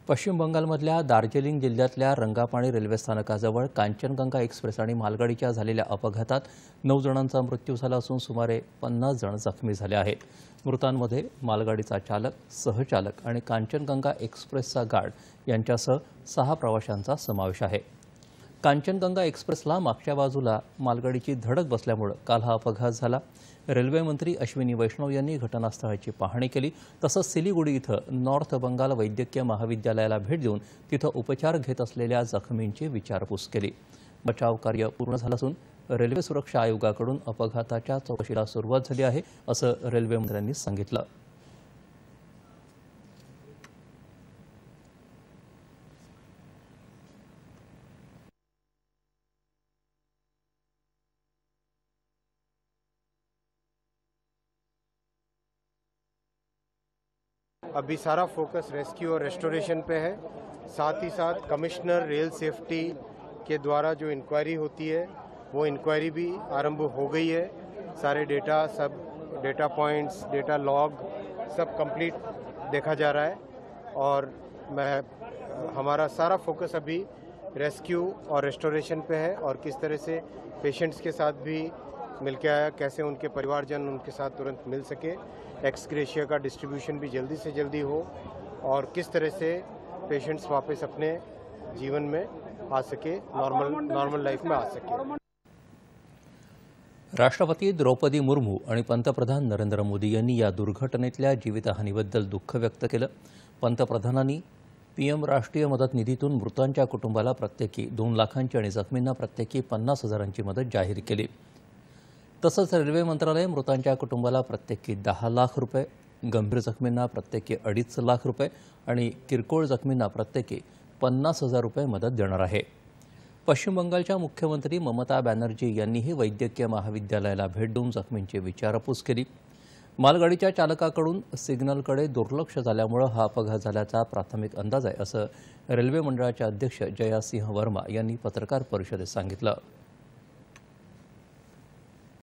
पश्चिम बंगालमधल्या दार्जिलिंग जिल्ह्यातल्या रंगापाणी रेल्वे स्थानकाजवळ कांचनगंगा एक्सप्रेस आणि मालगाडीच्या झालेल्या अपघातात 9 जणांचा मृत्यू झाला असून सुमारे 50 जण जखमी झाले आहेत। मृतांमध्ये मालगाडीचा चालक, सहचालक आणि कांचनगंगा एक्सप्रेसचा गार्ड यांच्यासह 6 प्रवाशांचा समावेश आहे। कांचनगंगा एक्सप्रेसला मागच्या बाजूला मालगाडीची धडक बसल्यामुळे काल हा अपघात झाला। रेल्वे मंत्री अश्विनी वैष्णव यांनी घटनास्थळाची पाहणी केली। तसंच सिलीगुडी इथं नॉर्थ बंगाल वैद्यकीय महाविद्यालयाला भेट देऊन तिथं उपचार घेत असलेल्या जखमींची विचारपूस केली। बचाव कार्य पूर्ण झालं असून रेल्वे सुरक्षा आयोगाकडून अपघाताच्या चौकशीला सुरुवात झाली आहे, असं रेल्वे मंत्र्यांनी सांगितलं। अभी सारा फोकस रेस्क्यू और रेस्टोरेशन पे है। साथ ही साथ कमिश्नर रेल सेफ्टी के द्वारा जो इंक्वायरी होती है वो इंक्वायरी भी आरंभ हो गई है। सारे डेटा, सब डेटा पॉइंट्स, डेटा लॉग सब कंप्लीट देखा जा रहा है और हमारा सारा फोकस अभी रेस्क्यू और रेस्टोरेशन पे है और किस तरह से पेशेंट्स के साथ भी मिलके आया, कैसे उनके परिवारजन उनके साथ तुरंत मिल सके, एक्सग्रेशिया का डिस्ट्रीब्यूशन भी जल्दी से जल्दी हो और किस तरह से पेशेंट्स वापस अपने जीवन में आ सके, नॉर्मल लाइफ में आ सके। राष्ट्रपती द्रौपदी मुर्मू आणि पंतप्रधान नरेंद्र मोदी यांनी या दुर्घटनेतल्या जीवितहानीबद्दल दुःख व्यक्त केलं। पंतप्रधानांनी पीएम राष्ट्रीय मदत निधीतून मृतांच्या कुटुंबाला प्रत्येकी 2 लाखांची आणि जखमींना प्रत्येकी 50,000ची मदत जाहीर केली। तसंच रेल्वे मंत्रालय मृतांच्या कुटुंबाला प्रत्येकी 10 लाख रुपये, गंभीर जखमींना प्रत्येकी 2.5 लाख रुपये आणि किरकोळ जखमींना प्रत्येकी 50,000 रुपये मदत देणार आहे। पश्चिम बंगालच्या मुख्यमंत्री ममता बॅनर्जी यांनीही वैद्यकीय महाविद्यालयाला भेट देऊन जखमींची विचारपूस केली। मालगाडीच्या चालकाकडून सिग्नलकडे दुर्लक्ष झाल्यामुळे हा अपघात झाल्याचा प्राथमिक अंदाज आहे, असं रेल्वे मंडळाचे अध्यक्ष जया सिंह वर्मा यांनी पत्रकार परिषदेत सांगितलं।